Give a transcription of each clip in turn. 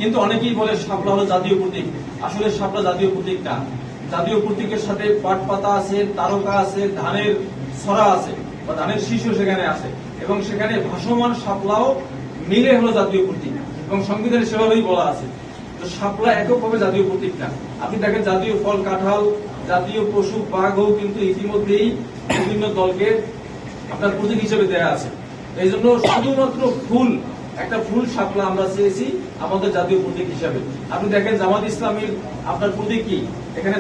কিন্তু অনেকেই বলে শাপলা হলো জাতীয় প্রতীক। আসলে শাপলা জাতীয় প্রতীক না। জাতীয় প্রতীকের সাথে পাট পাতা আছে, তারকা আছে, ধানের ছড়া আছে বা ধানের শীর্ষ সেখানে আছে, এবং সেখানে ভাসমান শাপলাও মিলে হলো জাতীয় প্রতীক, এবং সংবিধানে সেভাবেই বলা আছে। তো শাপলা এককভাবে জাতীয় প্রতীক না। আপনি দেখেন জাতীয় ফল কাঁঠাল, জাতীয় পশু বাঘও কিন্তু ইতিমধ্যেই বিভিন্ন দলকে আপনার প্রতীক হিসেবে দেয়া আছে। এই জন্য শুধুমাত্র একটা ফুল শাপলা আমরা চেয়েছি আমাদের জাতীয় প্রতীক হিসাবে। আপনি দেখেন জামাত ইসলামীর আপনার প্রতীক কি, এখানে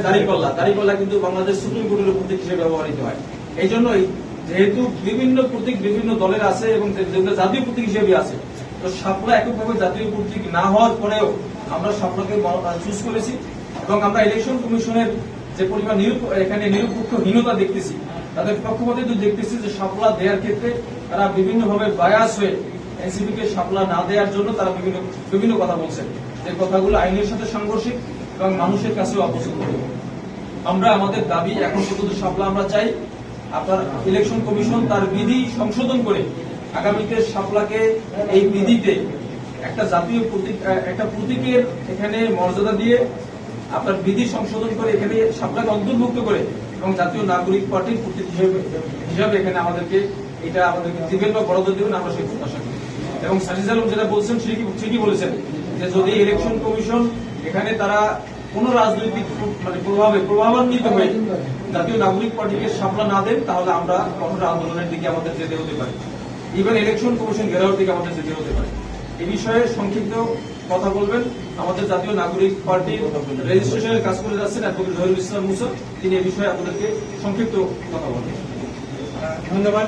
দাড়িপাল্লা কিন্তু বাংলাদেশ সুপ্রিম কোর্টের প্রতীক হিসেবে ব্যবহৃত হয়। এই জন্যই যেহেতু বিভিন্ন প্রতীক বিভিন্ন দলের আছে এবং যেগুলো জাতীয় প্রতীক হিসেবে আছে, তো শাপলা এককভাবে জাতীয় প্রতীক না হওয়ার পরেও আমরা শাপলাকে চুজ করেছি। এবং আমরা ইলেকশন কমিশনের যে পরিমাণ এখানে নিরপেক্ষহীনতা দেখতেছি, তাদের পক্ষপাতিত্ব দেখতেছি যে শাপলা দেওয়ার ক্ষেত্রে তারা বিভিন্নভাবে বায়াস হয়ে এনসিপি কে শাপলা না দেওয়ার জন্য তারা বিভিন্ন কথা বলছেন, যে কথাগুলো আইনের সাথে সাংঘর্ষিক এবং মানুষের কাছেও অপছন্দ। আমরা আমাদের দাবি এখন পর্যন্ত শাপলা আমরা চাই। আপনার ইলেকশন কমিশন তার বিধি সংশোধন করে আগামীতে শাপলাকে এই বিধিতে একটা জাতীয় প্রতীক, একটা প্রতীকের এখানে মর্যাদা দিয়ে আপনার বিধি সংশোধন করে এখানে শাপলাকে অন্তর্ভুক্ত করে এবং জাতীয় নাগরিক পার্টির প্রতীক হিসাবে এখানে আমাদেরকে দিবেন বা বরাদ্দ দেবেন, আমরা সেই প্রত্যাশা করি। এবং সাজিদ আলম যেটা বলছেন ঠিকই বলেছেন যে যদি ইলেকশন কমিশন এখানে তারা কোন রাজনৈতিক প্রভাবান্বিত হয়ে জাতীয় নাগরিক পার্টিকে শাপলা না দেন, তাহলে আমরা কঠোর আন্দোলনের দিকে আমাদের যেতে হতে পারে, ইভেন ইলেকশন কমিশন ঘেরাওর দিকে আমাদের যেতে হতে পারে। এই বিষয়ে সংক্ষিপ্ত কথা বলবেন আমাদের জাতীয় নাগরিক পার্টির রেজিস্ট্রেশনের কাজ করে যাচ্ছেন অ্যাডভোকেট জহিরুল ইসলাম মুসা, তিনি এই বিষয়ে আপনাদেরকে সংক্ষিপ্ত কথা বলবেন। ধন্যবাদ।